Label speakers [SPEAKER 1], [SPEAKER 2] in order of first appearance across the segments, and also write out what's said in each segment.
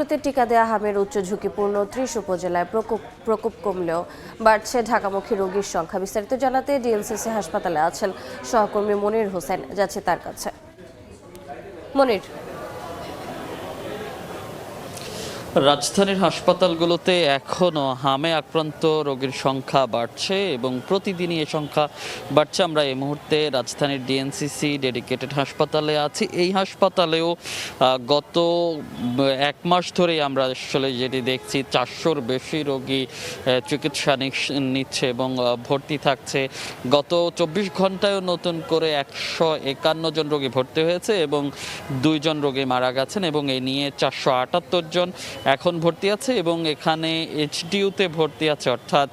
[SPEAKER 1] উপজেলাগুলোতে টিকা দেয়া হামের উচ্চ ঝুঁকিপূর্ণ ৩০ উপজেলায় প্রকোপ কমলেও বাড়ছে ঢাকামুখী রোগীর সংখ্যা। বিস্তারিত জানাতে ডিএনসিসি হাসপাতালে আছেন সহকর্মী মনির হোসেন, যাচ্ছে তার কাছে। মনির,
[SPEAKER 2] রাজধানীর হাসপাতালগুলোতে এখনও হামে আক্রান্ত রোগীর সংখ্যা বাড়ছে এবং প্রতিদিনই এ সংখ্যা বাড়ছে। আমরা এই মুহূর্তে রাজধানীর ডিএনসিসি ডেডিকেটেড হাসপাতালে আছি। এই হাসপাতালেও গত এক মাস ধরেই আমরা আসলে যেটি দেখছি 400-র বেশি রোগী চিকিৎসা নিচ্ছে এবং ভর্তি থাকছে। গত 24 ঘন্টায়ও নতুন করে 151 জন রোগী ভর্তি হয়েছে এবং 2 জন রোগী মারা গেছেন এবং এই নিয়ে 478 জন এখন ভর্তি আছে এবং এখানে এইচডিইউতে ভর্তি আছে, অর্থাৎ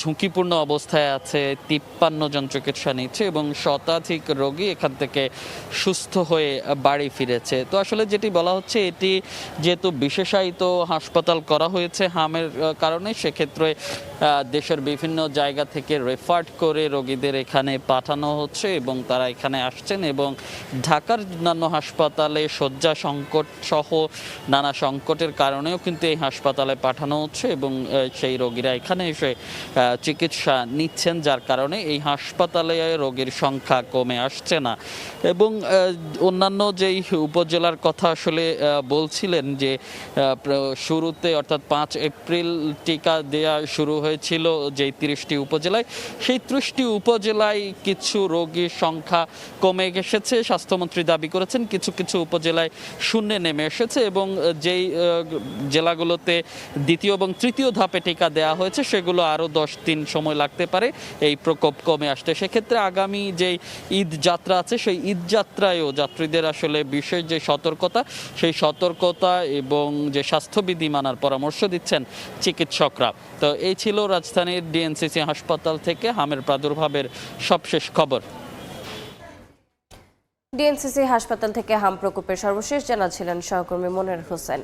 [SPEAKER 2] ঝুঁকিপূর্ণ অবস্থায় আছে 53 জন চিকিৎসা নিচ্ছে এবং শতাধিক রোগী এখান থেকে সুস্থ হয়ে বাড়ি ফিরেছে। তো আসলে যেটি বলা হচ্ছে, এটি যেহেতু বিশেষায়িত হাসপাতাল করা হয়েছে হামের কারণে, সেক্ষেত্রে দেশের বিভিন্ন জায়গা থেকে রেফার্ড করে রোগীদের এখানে পাঠানো হচ্ছে এবং তারা এখানে আসছেন এবং ঢাকার অন্যান্য হাসপাতালে শয্যা সংকট সহ নানা সংকটের কারণেও কিন্তু এই হাসপাতালে পাঠানো হচ্ছে এবং সেই রোগীরা এখানে এসে চিকিৎসা নিচ্ছেন, যার কারণে এই হাসপাতালে রোগীর সংখ্যা কমে আসছে না। এবং অন্যান্য যেই উপজেলার কথা আসলে বলছিলেন যে শুরুতে অর্থাৎ 5 এপ্রিল টিকা দেয়া শুরু হয়েছিল যেই 30টি উপজেলায়, সেই 30টি উপজেলায় কিছু রোগীর সংখ্যা কমে এসেছে। স্বাস্থ্যমন্ত্রী দাবি করেছেন কিছু কিছু উপজেলায় শূন্যে নেমে এসেছে এবং যেই জেলাগুলোতে দ্বিতীয় এবং তৃতীয় ধাপে টিকা দেওয়া হয়েছে সেগুলো আরও 10 দিন সময় লাগতে পারে এই প্রকোপ কমে আসতে। সেক্ষেত্রে আগামী যেই ঈদ যাত্রা আছে সেই ঈদ যাত্রায়ও যাত্রীদের আসলে বিশেষ যে সতর্কতা, সেই সতর্কতা এবং যে স্বাস্থ্যবিধি মানার পরামর্শ দিচ্ছেন চিকিৎসকরা। তো এই ছিল রাজধানীর ডিএনসিসি হাসপাতাল থেকে হামের প্রাদুর্ভাবের সবশেষ খবর।
[SPEAKER 1] ডিএনসিসি হাসপাতাল থেকে হাম প্রকোপের সর্বশেষ জানাচ্ছিলেন সহকর্মী মনির হোসেন।